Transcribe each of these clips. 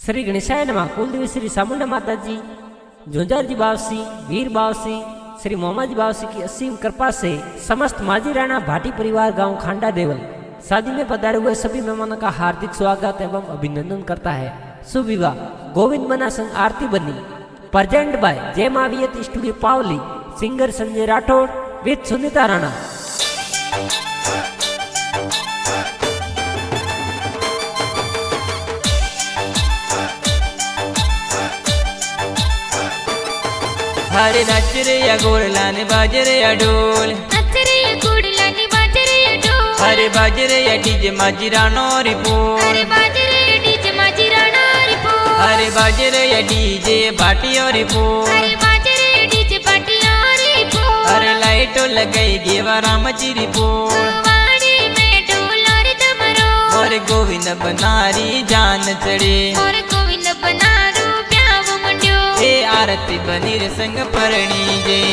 श्री गणेशाय नमः। कुलदेवी श्री चामुंडा माता जी, जोंजार जी बावसी, वीर बावसी, श्री मोहम्मद बावसी की असीम कृपा से समस्त माझी राणा भाटी परिवार गांव खांडा देवल शादी में पधारे हुए सभी मेहमानों का हार्दिक स्वागत एवं अभिनंदन करता है। शुभ विवाह गोविंद मना संग आरती बनी प्रेजेंट बाय जय मावियत स्टूडियो पावली, सिंगर संजय राठौड़ विद सुनीता राणा। हरे नच रे या गोरला ने बाजरे या ढोल, नच रे या गोरला ने बाजरे या ढोल, हरे बाजरे या डीजे माझी राणो रिपोर्ट, अरे बाजरे या डीजे माझी राणो रिपोर्ट, हरे बाजरे या डीजे भाटियो रिपोर्ट, अरे बाजरे या डीजे भाटियो रिपोर्ट, अरे लाइटो लगाई गेवा रामजी रिपोर्ट, वाड़ी में ढोलर दमरो, और गोविंद बनारी जान चढ़े, और गोविंद बनारू ब्याव मंड्यो, ए आरती बनीर संग परणी जे।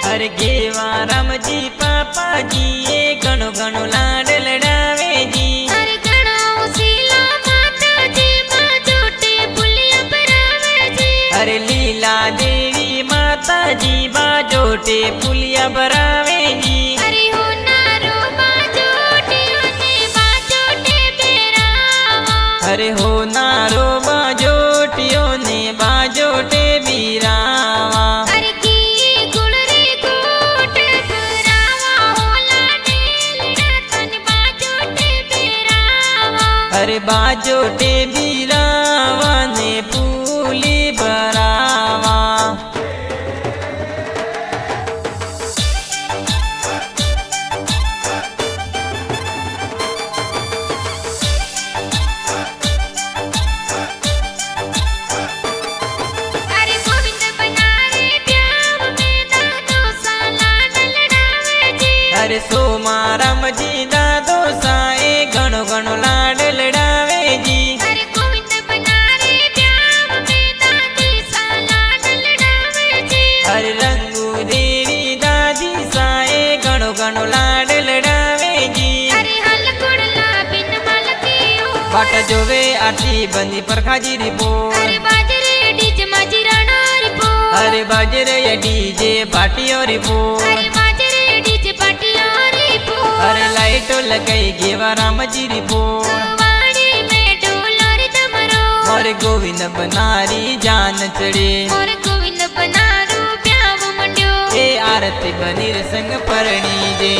अरे गेवा रामजी पापा जी ये घणो घणो लाड लड़ावे जी, अरे घणो सीला माता जी बाजोटे पुलिया बरावे जी, अरे लीला देवी माता जी बाजोटे पुलिया बरावे जी, अरे हो नारो बाजोटे ने बाजोटे बेरावा, अरे हो नारो बाजोटियो ने बाजोटे बीरावा, अरे की गुण रे गोट बरावा होला नीलड़ा तन बाजोटे बेरावा, अरे बाजोटे बीरावा ने पुली बरावा। अरे गोविंद बनारे ब्याव में दादो साला लड़ावे जी, अरे सोमा रामजी दादो साए घणो घणो लाड लड़ावे जी, अरे गोविंद बनारे ब्याव में दादी साला लड़ावे जी, अरे रंगू देवी दादी साए घणो घणो लाड लड़ावे जी, अरे हल गुड़ला बिन मलकियो, बाट जोवे आरती बंदी परखाजी रिपोर्ट, अरे बाजरे डीजे माझी राणो रिपोर्ट, अरे बाजरे या डीजे भाटियो रिपोर्ट, अरे बाजरे डीजे भाटियो रिपोर्ट, अरे लाइटो लगाई गेवा रामजी रिपोर्ट, वाड़ी में ढोलर दमरो, और गोविंद बनारी जान चढ़े, और गोविंद बनारू ब्याव मंड्यो, ए आरती बनीर संग परणी जे।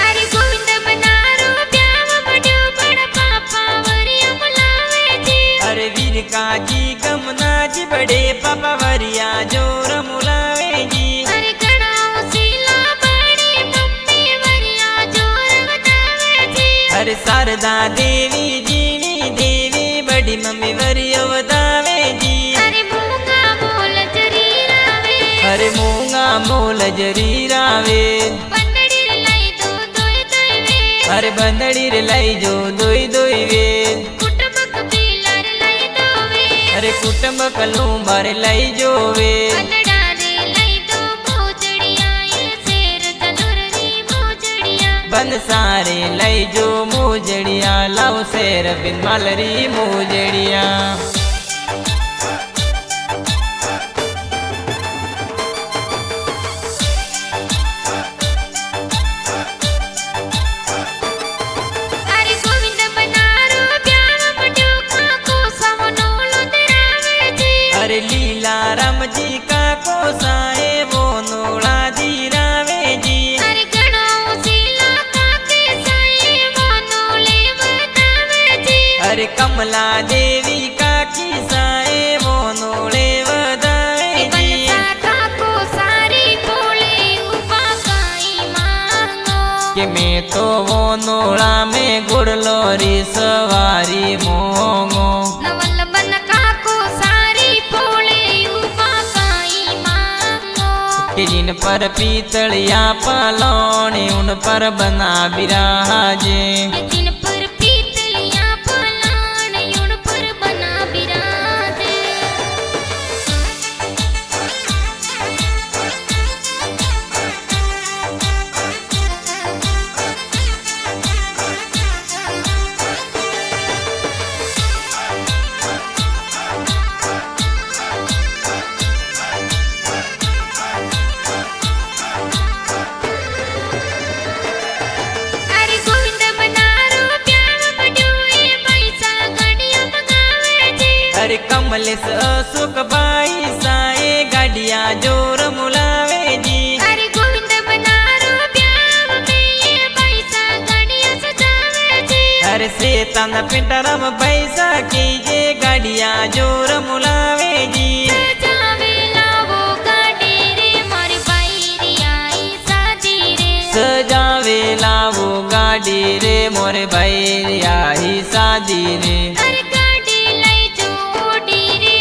अरे गोविंद बनारू ब्याव मंड्यो, बड़ा पापा वरिया बुलावे जी, अरे वीर काजी गमना जी बड़े पापा वरिया जोर मुलावे जी, अरे घणो सीला बड़ी मम्मी वरिया जोर वधावे जी, अरे शारदा देवी जीनी देवी बड़ी मम्मी वरियो वदावे जी, अरे मूंगा मोल जरी रावे, अरे मूंगा मोल जरी रावे, बंदड़ी लाई दो दोय दोय वे, अरे बंदड़ी रे लाई जो दोई दोई वे, कुटुंब कबीलार लाई दो वे, अरे कुटुंब कलू बारे लाई जो वे, बंदड़ा रे लाई दो मोजड़िया, ये शेर चतुर री मोजड़िया, बन सारे लाई जो मोजड़िया, लाओ शेर बिन मालरी मोजड़िया। अरे गोविंद बनारू ब्याव मंड्यो, काको सवनो लुधरावे जी, अरे लीला रामजी का कोसाए वो नोड़ा दी रावे जी, अरे घणो सीला काके साई वो अरे कमला देवी काकी साए वो नोले वदावे जी बनसा काको सारी बोले उपा काई मांगो कि मैं तो वो नोड़ा में गुड़लोरी सवारी मोंगो नवल बन काको सारी बोले उपा काई मांगो कि जिन पर पीतलिया पालोने उन पर बना बिराजे जिन पर पीतलियां पलाण उन पर बना बिराजे अरे गोविंद बनारो प्यार बडुए पैसा गाड़ियां मंगावे जी अरे कमलेश अशोक बाई साए गाड़िया जोर मुलावे जी अरे गोविंद बनारो प्यार में ये पैसा गाड़ियां सजावे जी अरे सेतन पिंटरम पैसा कीजे गाड़िया जोर मुलावे जी सजावे लावो गाड़ी रे मारी बाईरी आई शादी रे सजावे लावो गाड़ी रे मोरे भाई आई शादी रे अरे गाड़ी लई जो ओडी रे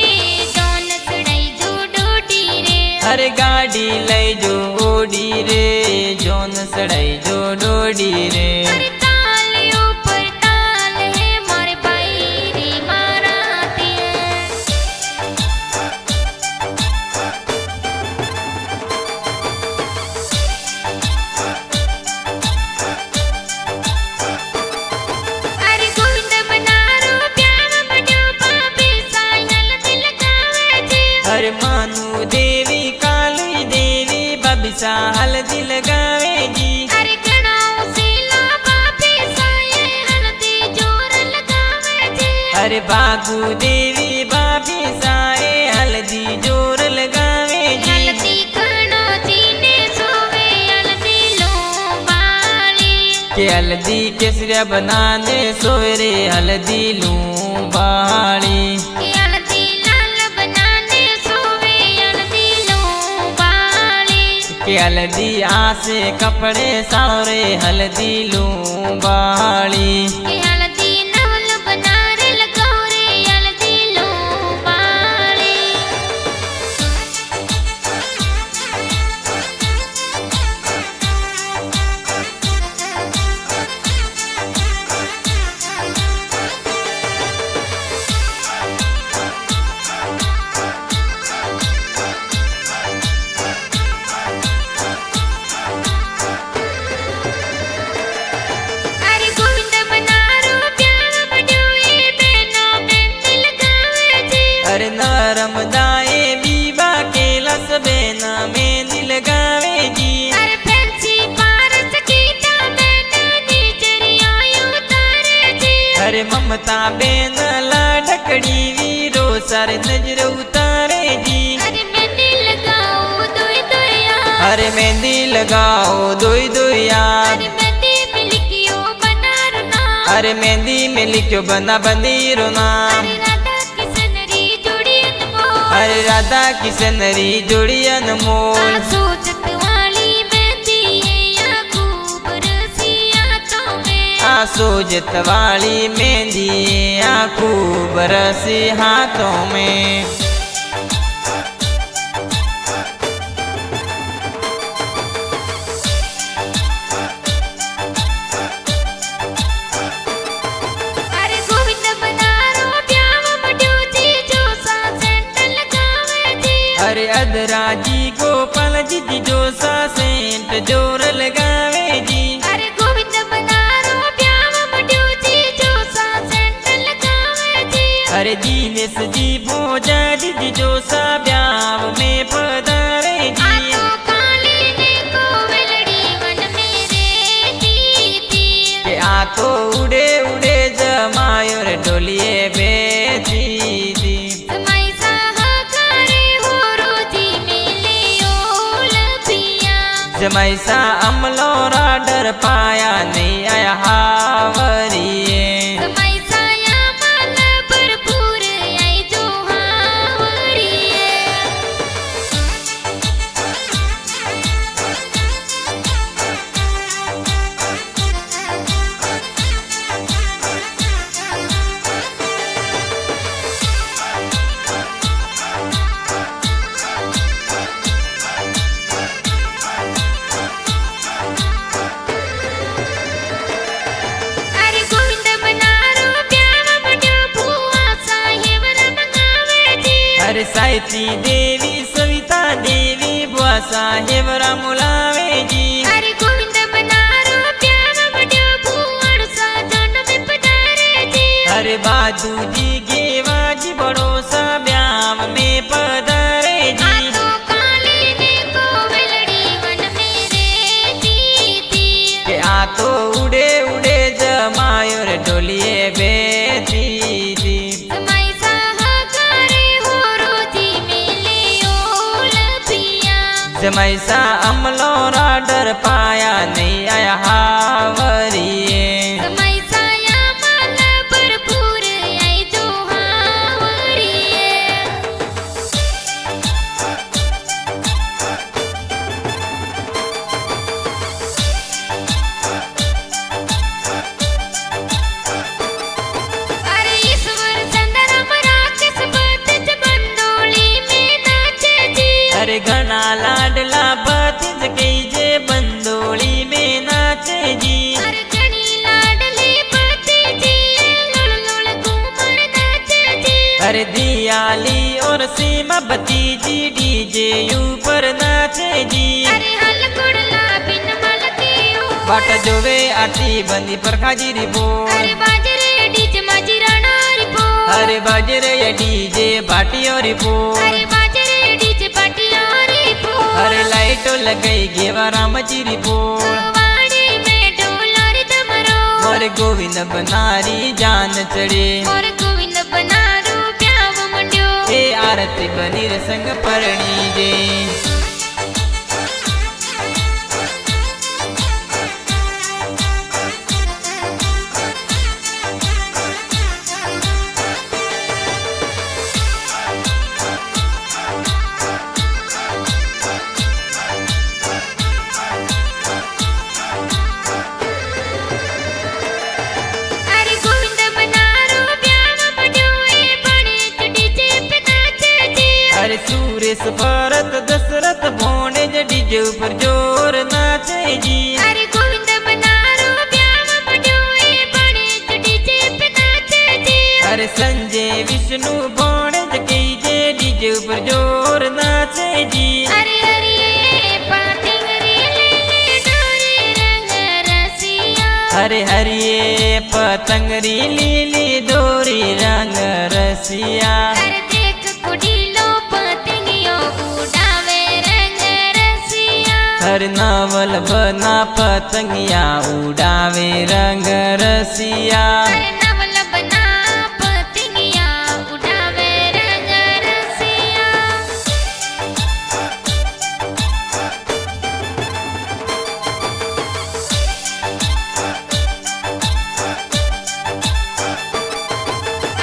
जोन सड़ाई जो डोडी रे अरे गाड़ी लई जो ओडी रे जोन सड़ाई जो डोडी रे अरे ताल ऊपर ताल है मारे बाईरी माराती है अरे गोविंद बनारो प्यार बडो पापी सायल दिल गावे जी अरे मानु देवी काली देवी बबिसा हल्दी लगावे जी अरे गणाओ सीला पापी साये हल्दी जोर लगावे जी अरे बागू देवी बाबी साए हल्दी जोर लगावे जी हल्दी गणो जी ने सोवे हल्दी लो बाली के हल्दी केसरिया बनाने सोरे हल्दी लूं बाड़ी हल्दी लाल बनाने सोवे हल्दी लो बाली के हल्दी आसे कपड़े सारे हल्दी लूं बाड़ी हल्दी नवल बनारे लगौरे हल्दी लो बाली अरे गोविंद बनारो प्यार बडुए बेनो मेहंदी लगावे जी अरे नरम दाए बीबा के लस बेना मेहंदी लगावे जी अरे फैंसी पारस गीता बेना नीचरियायो तारे जी अरे ममता बेन लाडकड़ी वीरो सर नजर उतारे जी अरे मेहंदी लगाओ दोई दोया अरे मेहंदी लगाओ दोई दोई यार अरे मेहंदी मिलकियो बनारो ना अरे मेहंदी में लिखो बना बंदीरो नाम अरे राधा किशन री जोड़ी अरे राधा किशन री जोड़ी अनमोल अनमोल सोचत वाली मेहंदी है या खूब रसिया तो में सोजत वाली मेहंदी आंखों बरसी हाथों में अरे गोविंद बनारो प्याव बडो जी जो सा सेंट लगावे जी अरे अदरा जी गोपाल जी जो सा सेंट जोर लगावे जी अरे गोविंद बनारो प्याव बडो जी जो सा सेंट लगावे जी अरे दीनेश जी भोजा जी जो सा ब्याव में पधारे जी आतो काली ने को वेलड़ी वन मेरे दीदी के आ तो उड़े उड़े जमायो रे डोलिए बेची दी समाई साहकारे हो रोजी मिले ओल पिया जमैसा अमलो राडर पाया नहीं आया हावरिए समाई साया साहिती देवी सविता देवी बुआ साहेब रामुलावे जी। अरे गोविंद बनारो प्याव बड्यो भूवण सा जन्म पधारे जी। अरे बाजू जी गेवा जी बड़ो सा ब्याम में पधारे जी। आ तो काली ने कोवलड़ी वन में रहती थी। के आ तो उड़े उड़े जमायो रे डोलिए बेती थी। जमाई साहकारे हो रोजी मेले ओल पिया। जमाई सा अमलो राडर पाया नहीं आया हावरिए। जमाई साया माला भरपूर आई जो हावरिए। अरे ईश्वर चंद्रम राक्षस बतिज बंदोली में नाचे जी। अरे घना लाडला भतीज कीजे बंदोली में नाचे जी। अरे घनी लाडली भतीजी लुल लुल घूमर नाचे जी। अरे दियाली और सीमा भतीजी डीजे ऊपर नाचे जी। अरे हल गुड़ला बिन मलकियो। बाट जोवे आरती बंदी परखाजी रिबो। अरे बाजरे डीज माजी राणा रिपो। अरे बाजरे ये डीजे बाटियो रिबो। अरे बाजरे डीज पाटिया रिपो। अरे लाइटो लगई गेवा राम जी रिबो। वाड़ी में डोलर दमरो। और गोविंद बनारी जान चढ़े। और गोविंद बनारो प्याव मंड्यो। ए आरती बनी रे संग परणी दे। अरे गोविंद बनारो प्याव मंड्यो। ए बड़े डीजे पे नाचे जी। अरे सूरेश भरत दशरथ भोने जे डीजे ऊपर जोर नाचे जी। अरे गोविंद बनारो प्याव मंड्यो। ए बड़े डीजे पे नाचे जी। अरे संजय विष्णु भोने जे कीजे डीजे ऊपर जोर नाचे जी। अरे हरिये पाटिंगरी ले डोरी रंग रसिया। अरे हरिये पतंगरी लीली डोरी रंग रसिया। अरे देख कुडीलो पतंगियो उड़ावे रंग रसिया। हर नावल बना पतंगिया उड़ावे रंग रसिया। अरे नवल बना पतंगिया उड़ावे रंग रसिया।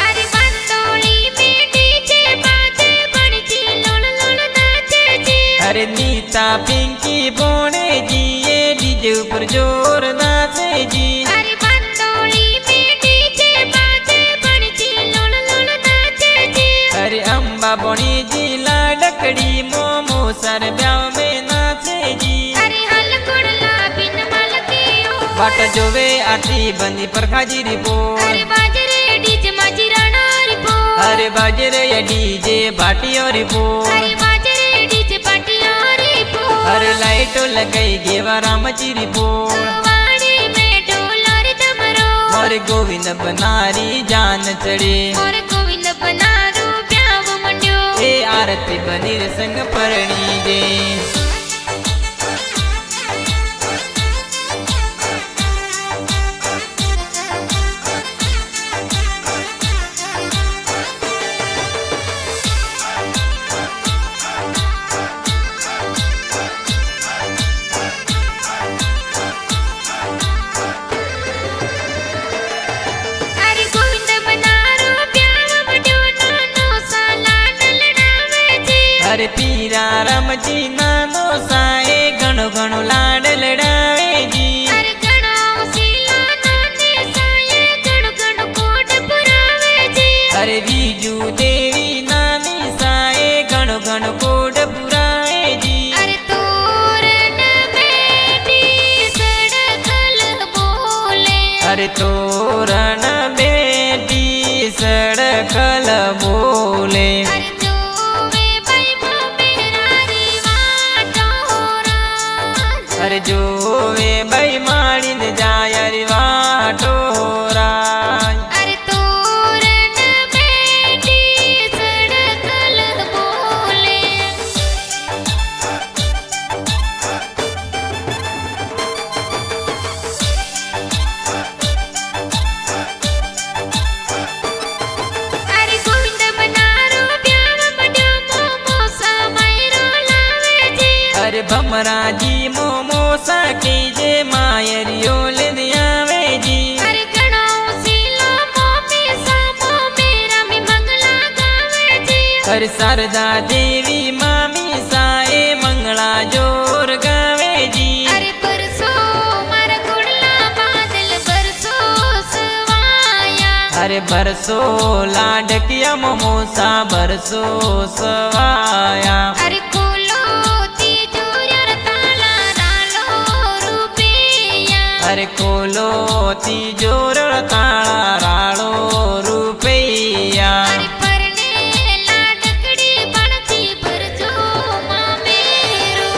अरे बंदोली में डीजे बाजे बड़ची लुल लुल नाचे जी। अरे नीता पिंकी बोने जी ये डीजे ऊपर जोर नाचे जी। अरे बंदोली में डीजे बाजे बड़ची लुल लुल नाचे जी। अरे अम्बा बोनी जी लाडकड़ी मोमो सर ब्याह में नाचे जी। अरे हल गुड़ला बिन मलकियो। बाट जोवे आरती बंदी परखाजी रिबो। अरे बाजरे डीजे माजी राणा रिपो। अरे बाजरे ये डीजे बाटियो रिबो। अरे बाजरे डीजे पाटिया रिपो। अरे लाइटो लगई गेवा राम जी रिबो। वाड़ी में डोलर दमरो। और गोविंद बनारी जान चढ़े। और गोविंद बनारो प्याव मंड्यो। ए आरती बनी रे संग परणी दे। अरे गोविंद बनारो प्याव मंड्यो। नानो सा लाड लड़ावे जी। अरे पीरा राम जी नानो साए घणो घणो लाड लड़ावे जी। अरे घणो सीला नाने साये घणो घणो कोट पुरावे जी। अरे बीजू देवी नानी साए घणो घणो कोड पुराए जी। अरे तोरण बेटी सड़खल बोले। अरे तोरण बेटी सड़कल बोले। अरे जो भमराजी मोमोसा कीजे मायरियो लेने आवे जी। अरे घणो सीलो मोमी सामो मेरा में मंगला गावे जी। अरे शारदा देवी मामी साए मंगला जोर गावे जी। अरे बरसो मारा कुड़ला बादल बरसो सवाया। अरे बरसो लाडकिया मोमोसा बरसो सवाया। अरे खोलो तिजोरी रा ताला रालो रुपया। अरे खोलो तिजोर ताळा राळो रुपया। अरे परने लाडकड़ी बनती बरसो मामेरो।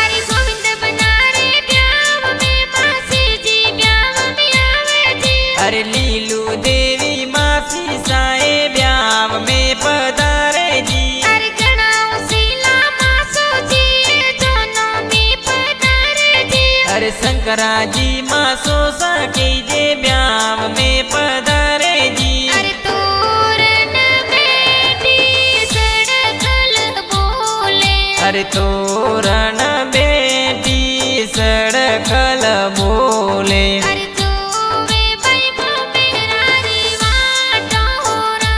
अरे गोविंद बनारे ब्याव में मासी जी ब्याव में आवे जी। अरे लीलू देवी मासी साए ब्याव में पधारे जी। अरे घणा सीला मासो जी जोनो में पधारे जी। अरे शंकरा जी मासो सा कीजे ब्याव में पधारे जी। अरे तोरण बेटी सड़कल बोले। अरे तोरण बेटी सड़कल बोले। अरे जोवे भाई मेरारी वाटोरा।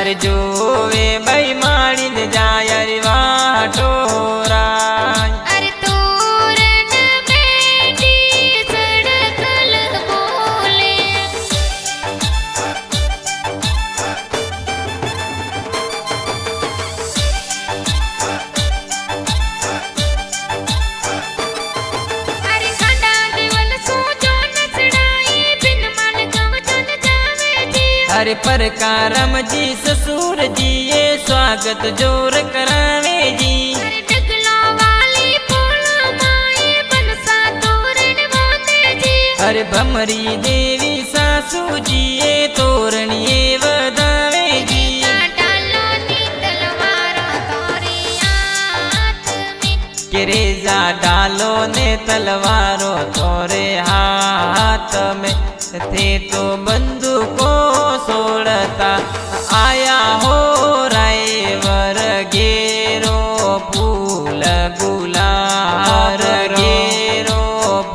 अरे जोवे भाई माणी दे जाय अरे वाटोरा। अरे तोरण बेटी सड़कल बोले। अरे खांडा देवल सोजो नचड़ाई बिन मन गम जन जावे जी। अरे परकारम जी ससुर जी ये स्वागत जोर करावे जी। अरे डगला वाली पोला माए बनसा तोरण बोले जी। अरे भमरी देवी सासू जी ये तोरणिए वदावे जी। डालो नी तलवारो तोरे हाथ में। के रेजा डालो ने तलवारों तोरे हाथ में। थे तो बंदूकों सोड़ता आया हो रायवर गेरो फूल गुलाब गेरो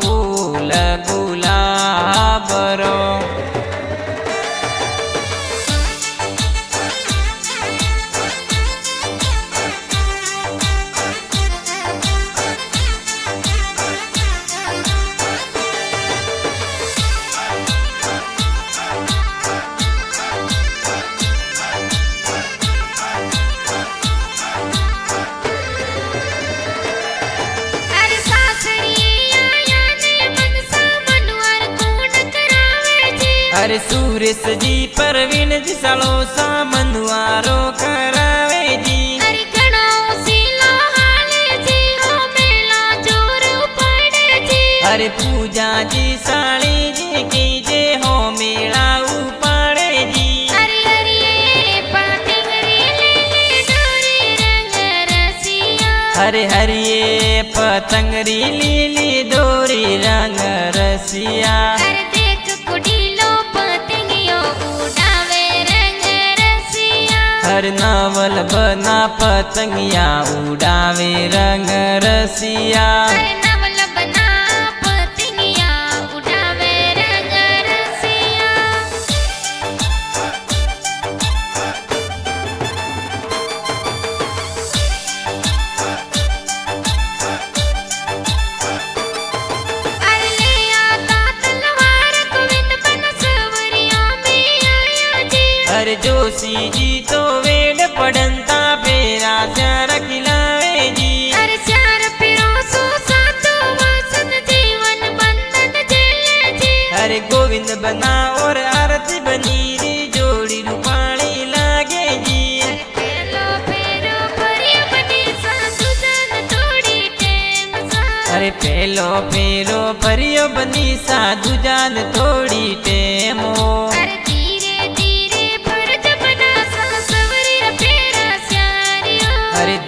फूल गुलाब रो। अरे सासरी आया ने मनसा मनवार कौन करावे जी। अरे सूरेश जी परवीन जी सालो सा मनुआरो करावे जी। अरे घणो सीलो हाले जी हो मेला जोर पड़े जी। अरे पूजा जी साली जी की जे हो मेला उपाड़े जी। अरे हरिये पाटिंगरी ले डोरी रंग रसिया। हरे हरिये पतंगरी लीली डोरी रंग रसिया। अरे देख कुड़ीलो पतंगियो उड़ावे रंग रसिया। हर नावल बना पतंगिया उड़ावे रंग रसिया। अरे नवल बना पतंगिया उड़ावे रंग रसिया। अरे ले आता तलवार गोविंद बन सवरिया में आया जी। अरे जोशी जी तो वेड पड़ंता फेरा स्यार खिलावे जी। अरे चार पिरो सो सातो वसन जीवन बंधन झेले जी। अरे गोविंद बना और आरती बनी री जोड़ी रूपाणी लागे जी। अरे पेलो फेरो भरिया बनी साधु जन थोड़ी टेम सा। अरे पेलो फेरो परियो बनी साधु जान थोड़ी टेमो। अरे धीरे धीरे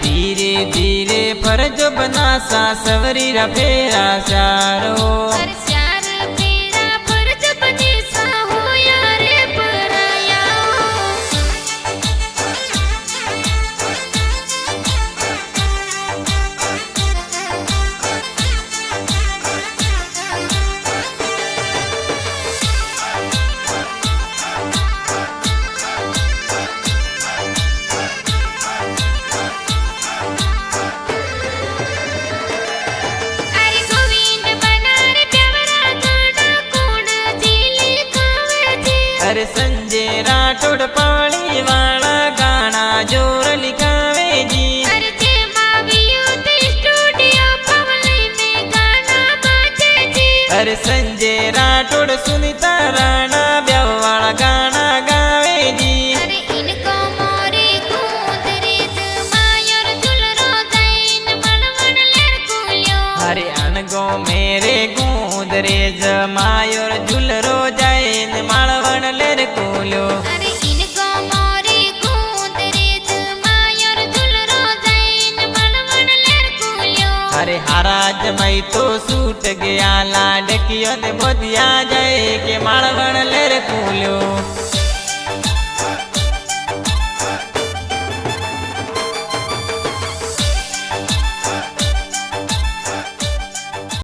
धीरे धीरे फर्ज बनासा सवरी रा फेरा चारो अरे चार फेरा फर्ज बने सा होया रे पराया अरे गोविंद बना रे प्यारा गाना कोण जीली खावे जी अरे संजय राठौड़ पानी वाला गाना जोर लिखावे जी अरे जे मावियो ते स्टूडियो पवली में गाना बाजे जी अरे संजय राठौड़ सुनीता राणा ब्याह वाला गाना गावे जी अरे इनको मोरी कूद रीत मायर झुलरो दैन मनवन लेर कुलियो अरे अनगो मेरे गूंद रे जमायोर झुलरो जाइन माळवण लेर कोल्यो अरे इनको मोरी कूद रीत मायर झुलरो दैन मनवन लेर कुलियो अरे हाराज मई तो सूट गया लाडकियो ने बोधिया जाए के माळवण लेर कोल्यो।